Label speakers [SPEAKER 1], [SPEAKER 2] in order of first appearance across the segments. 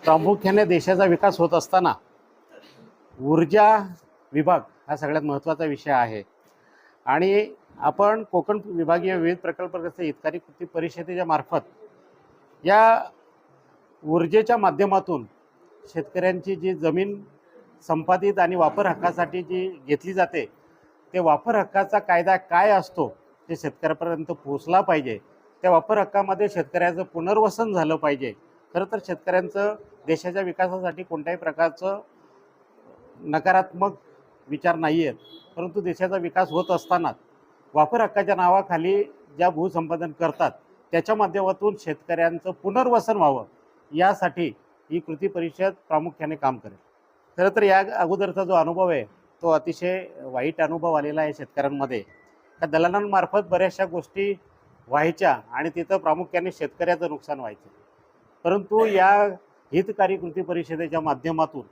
[SPEAKER 1] प्रामुख्याने देशाचा विकास होत असताना ऊर्जा विभाग हा सगळ्यात महत्त्वाचा विषय आहे आणि आपण कोकण विभागीय विविध प्रकल्पग्रस्त हितकारी कृती परिषदेच्या मार्फत या ऊर्जेच्या माध्यमातून शेतकऱ्यांची जी जमीन संपादित आणि वापर हक्कासाठी जी घेतली जाते ते वापर हक्काचा कायदा काय असतो ते शेतकऱ्यापर्यंत पोहोचला पाहिजे। त्या वापर हक्कामध्ये शेतकऱ्याचं पुनर्वसन झालं पाहिजे। खरं तर शेतकऱ्यांचं देशाच्या विकासासाठी कोणत्याही प्रकारचं नकारात्मक विचार नाही आहेत, परंतु देशाचा विकास होत असताना वापर हक्काच्या नावाखाली ज्या भूसंपादन करतात त्याच्या माध्यमातून शेतकऱ्यांचं पुनर्वसन व्हावं यासाठी ही कृती परिषद प्रामुख्याने काम करेल। खरं तर या अगोदरचा जो अनुभव आहे तो अतिशय वाईट अनुभव आलेला आहे शेतकऱ्यांमध्ये। त्या दलालांमार्फत बऱ्याचशा गोष्टी व्हायच्या आणि तिथं प्रामुख्याने शेतकऱ्याचं नुकसान व्हायचं, परंतु या हितकारी कृती परिषदेच्या माध्यमातून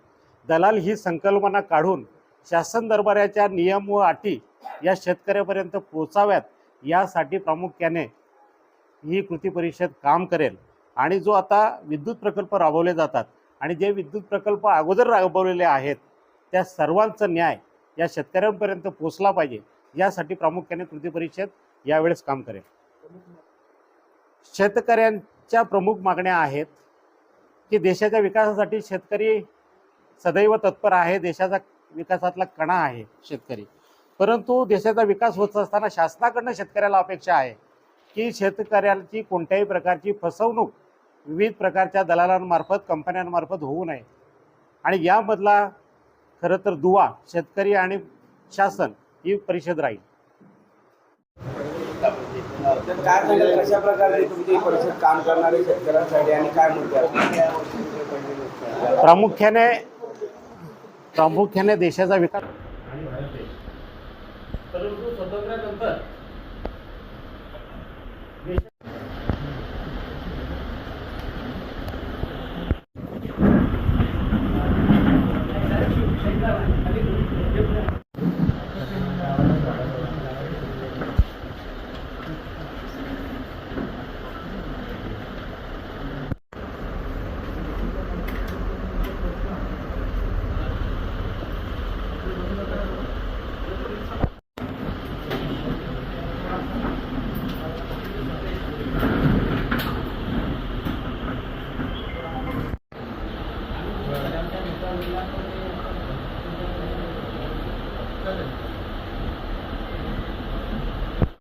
[SPEAKER 1] दलाल ही संकल्पना काढून शासन दरबाराच्या नियम व अटी या शेतकऱ्यापर्यंत पोचाव्यात यासाठी प्रामुख्याने ही कृती परिषद काम करेल। आणि जो आता विद्युत प्रकल्प राबवले जातात आणि जे विद्युत प्रकल्प अगोदर राबवलेले आहेत त्या सर्वांचा न्याय या शेतकऱ्यांपर्यंत पोचला पाहिजे यासाठी प्रामुख्याने कृती परिषद यावेळेस काम करेल। शेतकऱ्यांच्या प्रमुख मागण्या आहेत की देशाच्या विकासासाठी शेतकरी सदैव तत्पर आहे, देशाचा विकासातला कणा आहे शेतकरी, परंतु देशाचा विकास होत असताना शासनाकडनं शेतकऱ्याला अपेक्षा आहे की शेतकऱ्यांची कोणत्याही प्रकारची फसवणूक विविध प्रकारच्या दलालांमार्फत कंपन्यांमार्फत होऊ नये आणि यामधला खरं तर दुवा शेतकरी आणि शासन ही परिषद राहील।
[SPEAKER 2] तर काय सांगाल कशा प्रकारे तुमची परिषद काम करणार आहे शेतकऱ्यांसाठी आणि काय मुद्दे
[SPEAKER 1] प्रामुख्याने देशाचा विकास परंतु